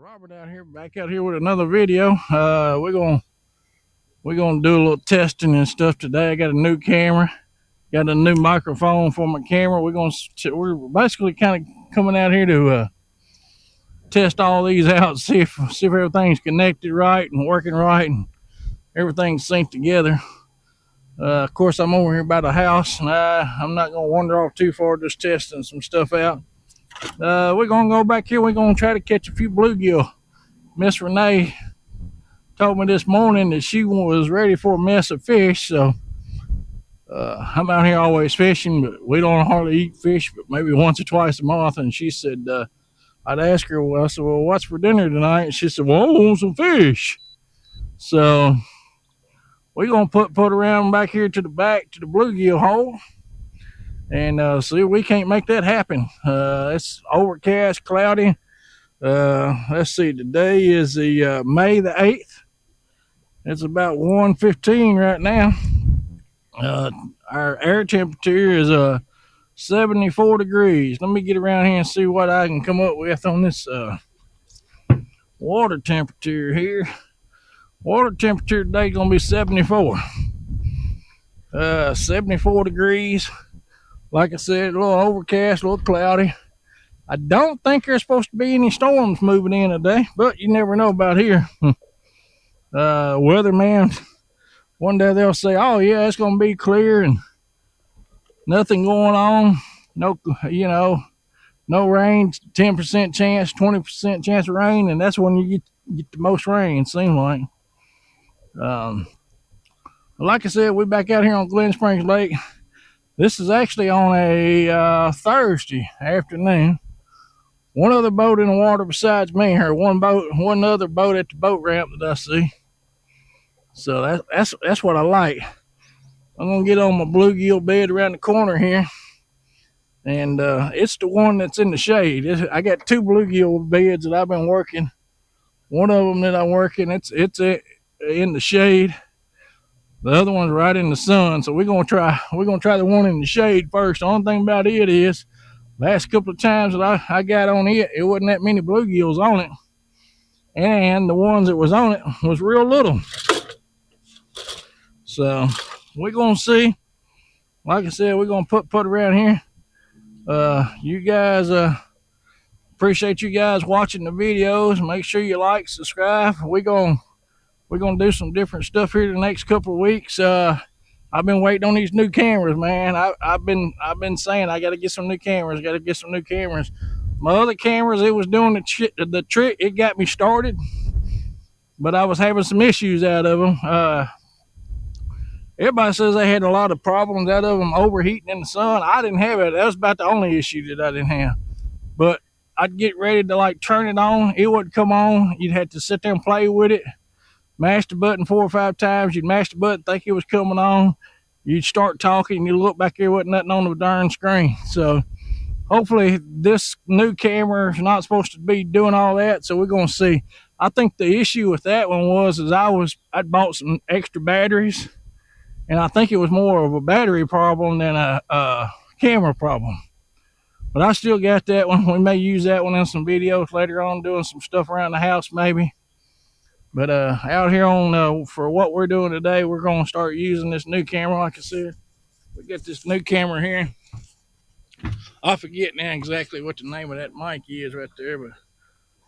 Robert out here, back out here with another video. We're gonna do a little testing and stuff today. I got a new camera, got a new microphone for my camera. We're basically kind of coming out here to test all these out, see if everything's connected right and working right and everything's synced together. Of course, I'm over here by the house, and I'm not gonna wander off too far, just testing some stuff out. We're gonna go back here. We're gonna try to catch a few bluegill. Miss Renee told me this morning that she was ready for a mess of fish, so I'm out here always fishing, but we don't hardly eat fish, but maybe once or twice a month. And she said, I'd ask her, well, I said, well, what's for dinner tonight? And she said, well, I want some fish. So we're gonna put around back here to the bluegill hole and see if we can't make that happen. It's overcast, cloudy. Let's see, today is the May the 8th. It's about 1:15 right now. Our air temperature is 74 degrees. Let me get around here and see what I can come up with on this water temperature here. Water temperature today is gonna be 74. 74 degrees. Like I said, a little overcast, a little cloudy. I don't think there's supposed to be any storms moving in today, but you never know about here. Weatherman, one day they'll say, oh yeah, it's gonna be clear and nothing going on. No, no rain, 10% chance, 20% chance of rain, and that's when you get the most rain, it seems like. Like I said, we're back out here on Glen Springs Lake. This is actually on a Thursday afternoon. One other boat in the water besides me here. One other boat at the boat ramp that I see. So that's what I like. I'm gonna get on my bluegill bed around the corner here, and it's the one that's in the shade. I got two bluegill beds that I've been working. One of them that I'm working, it's in the shade. The other one's right in the sun. So we're gonna try the one in the shade first. The only thing about it is, last couple of times that I got on it, it wasn't that many bluegills on it, and the ones that was on it was real little. So we're gonna see. Like I said, we're gonna put around here. You guys, appreciate you guys watching the videos. Make sure you like, subscribe. We're gonna do some different stuff here the next couple of weeks. I've been waiting on these new cameras, man. I've been saying I got to get some new cameras. My other cameras, it was doing the trick. It got me started, but I was having some issues out of them. Everybody says they had a lot of problems out of them overheating in the sun. I didn't have it. That was about the only issue that I didn't have. But I'd get ready to like turn it on. It wouldn't come on. You'd have to sit there and play with it. Mash the button 4 or 5 times. You'd mash the button, think it was coming on. You'd start talking, and you look back there, wasn't nothing on the darn screen. So hopefully this new camera is not supposed to be doing all that. So we're gonna see. I think the issue with that one was I'd bought some extra batteries, and I think it was more of a battery problem than a camera problem. But I still got that one. We may use that one in some videos later on, doing some stuff around the house maybe. But out here on for what we're doing today, we're going to start using this new camera. Like I said, we got this new camera here. I forget now exactly what the name of that mic is right there, but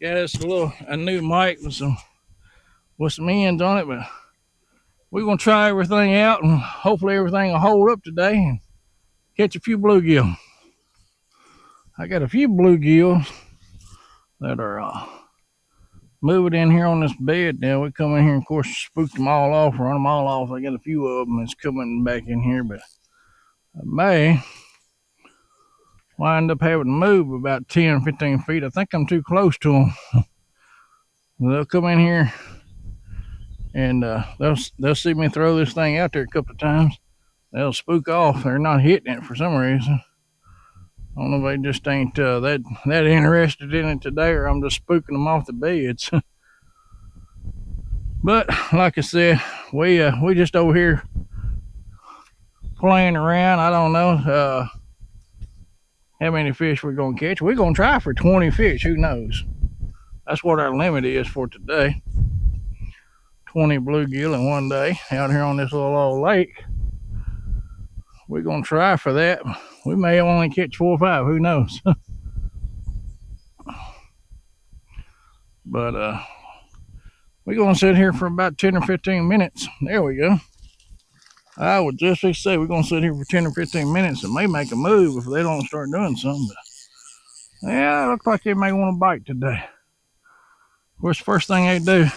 got us a new mic with some ends on it. But we're going to try everything out, and hopefully everything will hold up today and catch a few bluegill. I got a few bluegills that are moving in here on this bed now. We come in here and of course spook them all off, run them all off. I got a few of them that's coming back in here, but I may wind up having to move about 10 or 15 feet. I think I'm too close to them. They'll come in here and they'll see me throw this thing out there a couple of times. They'll spook off. They're not hitting it for some reason. I don't know if they just ain't that interested in it today, or I'm just spooking them off the beds. But like I said, we just over here playing around. I don't know how many fish we're gonna catch. We're gonna try for 20 fish. Who knows? That's what our limit is for today. 20 bluegill in one day out here on this little old lake. We're gonna try for that. We may only catch 4 or 5, who knows. But we're gonna sit here for about 10 or 15 minutes. There we go. I would just say we're gonna sit here for 10 or 15 minutes and may make a move if they don't start doing something. But yeah, it looks like they may want to bite today. Of course, the first thing they do,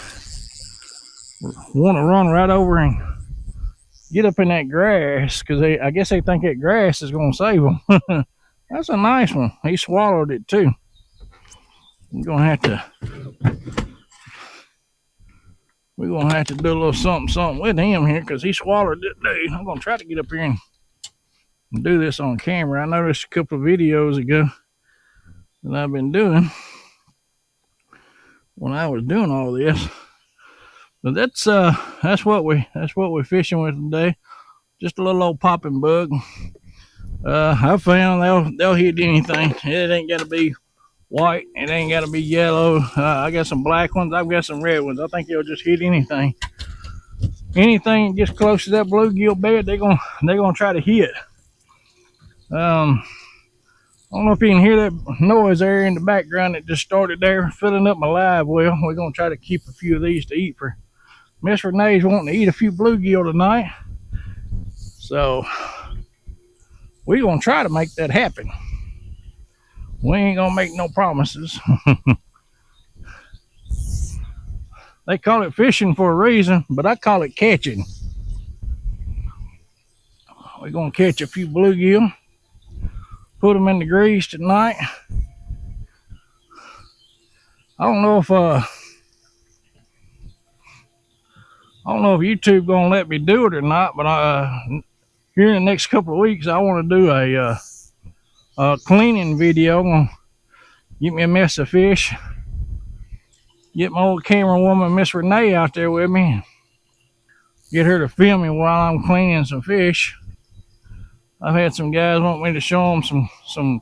want to run right over and get up in that grass, because I guess they think that grass is going to save them. That's a nice one. He swallowed it too. We're gonna have to do a little something with him here, because he swallowed it too. I'm gonna try to get up here and do this on camera. I noticed a couple of videos ago that I've been doing when I was doing all this. But that's what we're fishing with today. Just a little old popping bug. I found they'll hit anything. It ain't got to be white. It ain't got to be yellow. I got some black ones. I've got some red ones. I think they'll just hit anything. Anything that gets close to that bluegill bed, they're gonna try to hit. I don't know if you can hear that noise there in the background that just started there, filling up my live well. We're gonna try to keep a few of these to eat for Miss Renee's wanting to eat a few bluegill tonight. So we're gonna try to make that happen. We ain't gonna make no promises. They call it fishing for a reason, but I call it catching. We're gonna catch a few bluegill, put them in the grease tonight. I don't know if YouTube gonna let me do it or not, but here in the next couple of weeks, I want to do a cleaning video. I'm gonna get me a mess of fish, get my old camera woman, Miss Renee, out there with me, get her to film me while I'm cleaning some fish. I've had some guys want me to show them some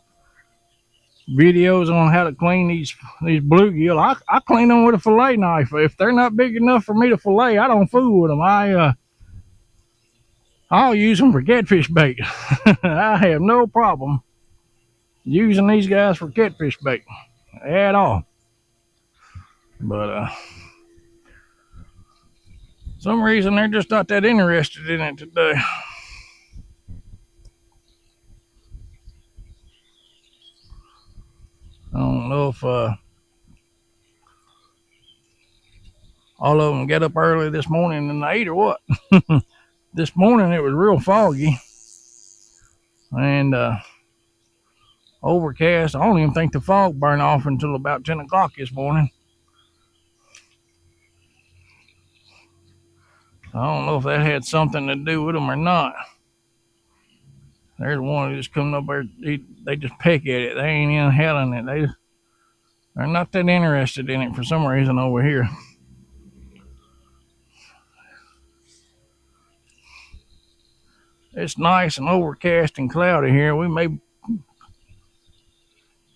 videos on how to clean these bluegill. I clean them with a fillet knife. If they're not big enough for me to fillet, I don't fool with them. I'll use them for catfish bait. I have no problem using these guys for catfish bait at all. But some reason they're just not that interested in it today. I don't know if all of them get up early this morning and ate or what. This morning it was real foggy and overcast. I don't even think the fog burned off until about 10 o'clock this morning. I don't know if that had something to do with them or not. There's one who just coming up there. They just peck at it. They ain't inhaling it. They're not that interested in it for some reason over here. It's nice and overcast and cloudy here. We may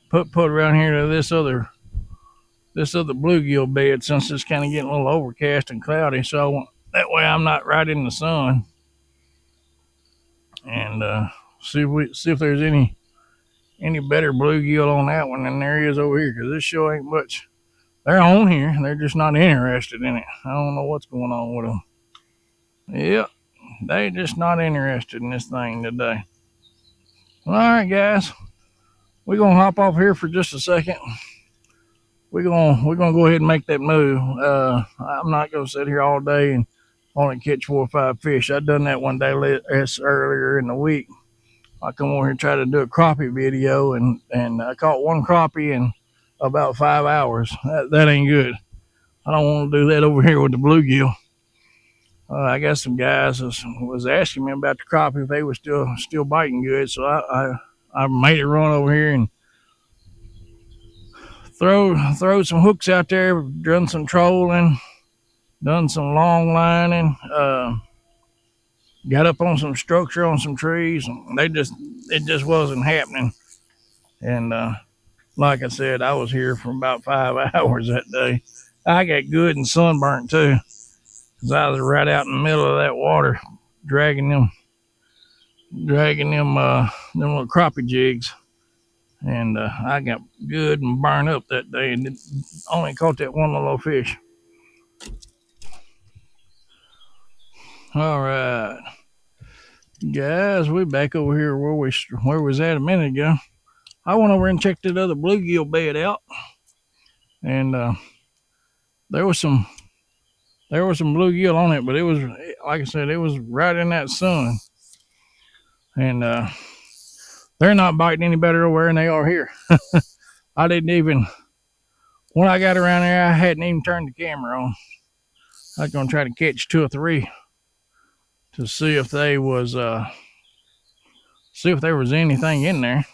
put around here to this other bluegill bed, since it's kind of getting a little overcast and cloudy. So that way I'm not right in the sun. And see if there's any better bluegill on that one than there is over here, because this show ain't much. They're on here, they're just not interested in it. I don't know what's going on with them. Yep, they just not interested in this thing today. All right, guys, we're gonna hop off here for just a second. We're gonna go ahead and make that move. I'm not gonna sit here all day and only catch 4 or 5 fish. I done that one day earlier in the week. I come over here and try to do a crappie video, and I caught 1 crappie in about 5 hours. That ain't good. I don't want to do that over here with the bluegill. I got some guys was asking me about the crappie, if they were still biting good, so I made it run over here and throw some hooks out there, done some trolling, done some long lining, got up on some structure on some trees. It just wasn't happening. And Like I said, I was here for about 5 hours that day. I got good and sunburnt too, because I was right out in the middle of that water, dragging them little crappie jigs, and I got good and burned up that day, and only caught that one little fish. All right, guys, we back over here where we was at a minute ago. I went over and checked that other bluegill bed out, and there was some bluegill on it, but it was, like I said, it was right in that sun, and they're not biting any better over there than they are here. I didn't even, when I got around there, I hadn't even turned the camera on. I was gonna try to catch 2 or 3 to see if there was anything in there.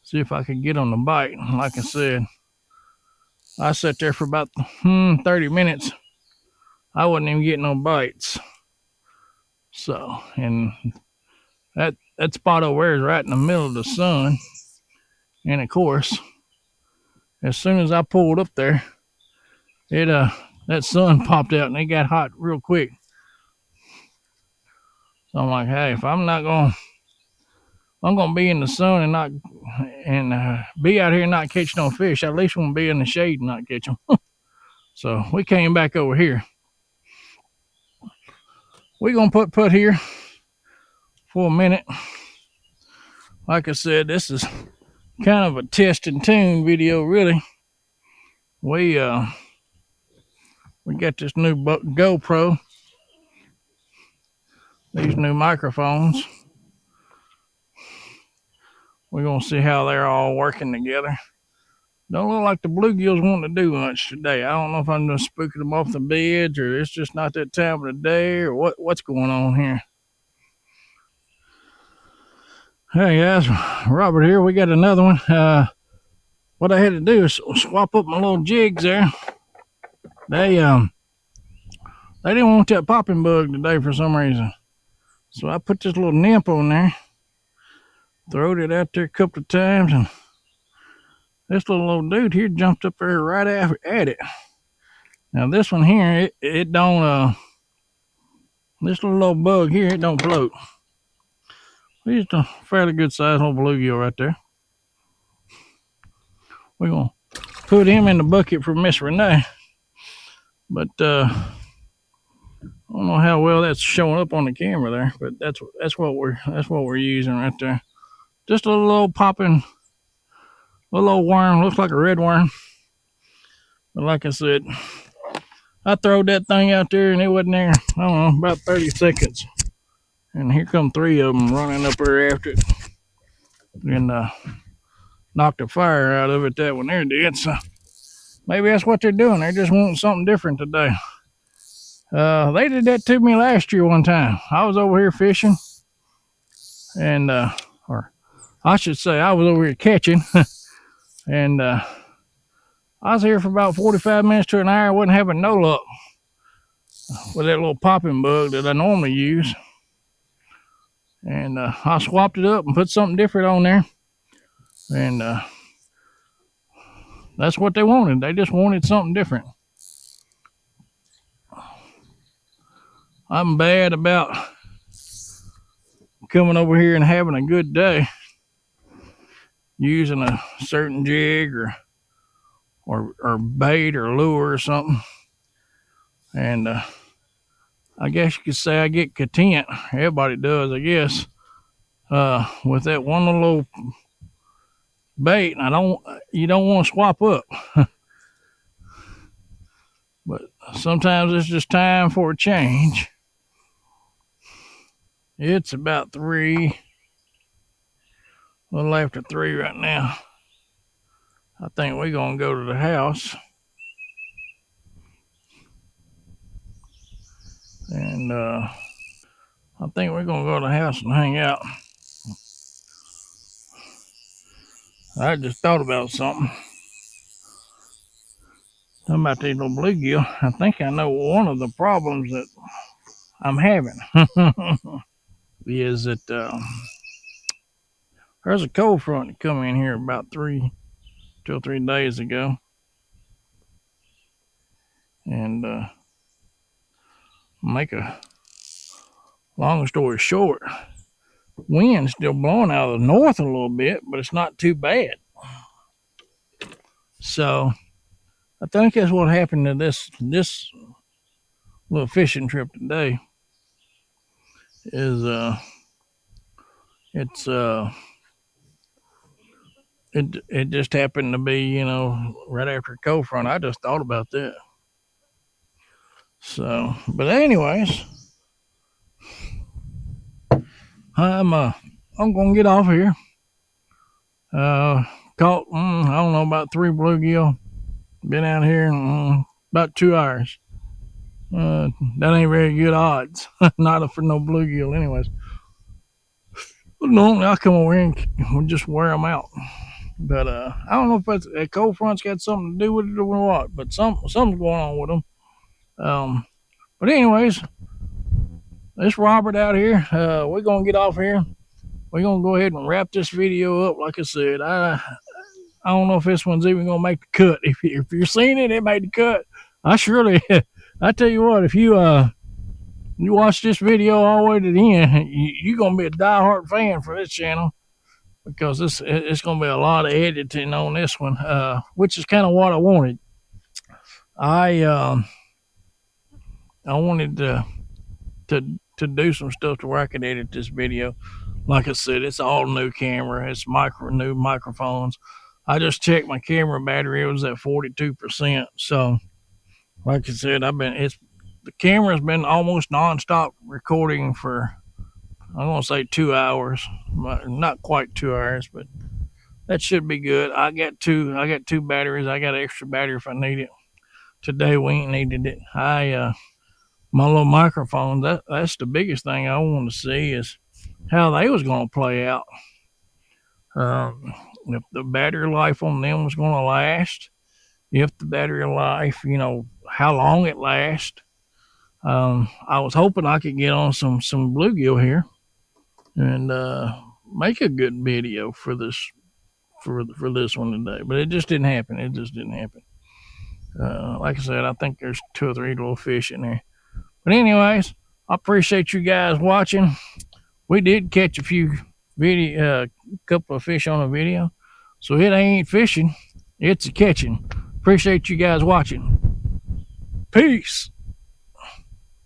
See if I could get on the bite. Like I said, I sat there for about 30 minutes. I wasn't even getting no bites. So, and that spot over there is right in the middle of the sun. And of course, as soon as I pulled up there, it that sun popped out and it got hot real quick. So I'm like, hey, if I'm gonna be in the sun and not be out here and not catch no fish, I at least want to be in the shade and not catch them. So we came back over here. We're gonna put here for a minute. Like I said, this is kind of a test and tune video, really. We got this new Gopro, these new microphones. We're gonna see how they're all working together. Don't look like the bluegills wanting to do much today. I don't know if I'm just spooking them off the beds, or it's just not that time of the day, or what's going on here. Hey guys, Robert here. We got another one. What I had to do is swap up my little jigs there. They didn't want that popping bug today for some reason. So I put this little nymph on there, throwed it out there a couple of times, and this little old dude here jumped up there right at it. Now this one here, it don't, this little old bug here, it don't float. He's a fairly good sized little bluegill right there. We're gonna put him in the bucket for Miss Renee. But I don't know how well that's showing up on the camera there, but that's what we're using right there. Just a little old popping, little old worm, looks like a red worm. But like I said, I throwed that thing out there and it wasn't there, I don't know, about 30 seconds. And here come 3 of them running up there after it. And knocked the fire out of it, that one there did. So maybe that's what they're doing. They're just wanting something different today. They did that to me last year one time. I was over here fishing, and or I should say I was over here catching, and I was here for about 45 minutes to an hour. I wasn't having no luck with that little popping bug that I normally use. And I swapped it up and put something different on there. And that's what they wanted. They just wanted something different. I'm bad about coming over here and having a good day using a certain jig or bait or lure or something. And I guess you could say I get content. Everybody does, I guess, with that one little old bait. And you don't want to swap up. But sometimes it's just time for a change. It's about 3, a little after 3 right now. I think we're gonna go to the house. And I think we're gonna go to the house and hang out. I just thought about something. Talking about these little bluegill. I think I know one of the problems that I'm having is that there's a cold front that come in here about 3 2 or 3 days ago. And make a long story short, wind's still blowing out of the north a little bit, but it's not too bad. So I think that's what happened to this little fishing trip today. Is it just happened to be, you know, right after cold front. I just thought about that. So, but anyways, I'm gonna get off here. Caught I don't know, about 3 bluegill. Been out here in about 2 hours. That ain't very good odds. Not for no bluegill, anyways. But normally I come over here and just wear them out. But I don't know if that's, that cold front's got something to do with it or what. But something's going on with them. But anyways, it's Robert out here. We're gonna get off here. We're gonna go ahead and wrap this video up. Like I said, I don't know if this one's even gonna make the cut. If you're seeing it, it made the cut. I surely, I tell you what, if you watch this video all the way to the end, you're gonna be a diehard fan for this channel, because it's gonna be a lot of editing on this one, which is kind of what I wanted. I wanted to do some stuff to where I could edit this video. Like I said, it's all new camera. It's new microphones. I just checked my camera battery. It was at 42%. So, like I said, the camera's been almost nonstop recording for, I'm gonna say 2 hours. Not quite 2 hours, but that should be good. I got two batteries. I got an extra battery if I need it. Today we ain't needed it. My little microphone, that's the biggest thing I want to see is how they was going to play out. If the battery life on them was going to last, if the battery life, you know, how long it lasts. I was hoping I could get on some bluegill here and make a good video for this one today, but it just didn't happen. Like I said, I think there's 2 or 3 little fish in there. But anyways, I appreciate you guys watching. We did catch a couple of fish on a video. So it ain't fishing, it's a catching. Appreciate you guys watching. Peace.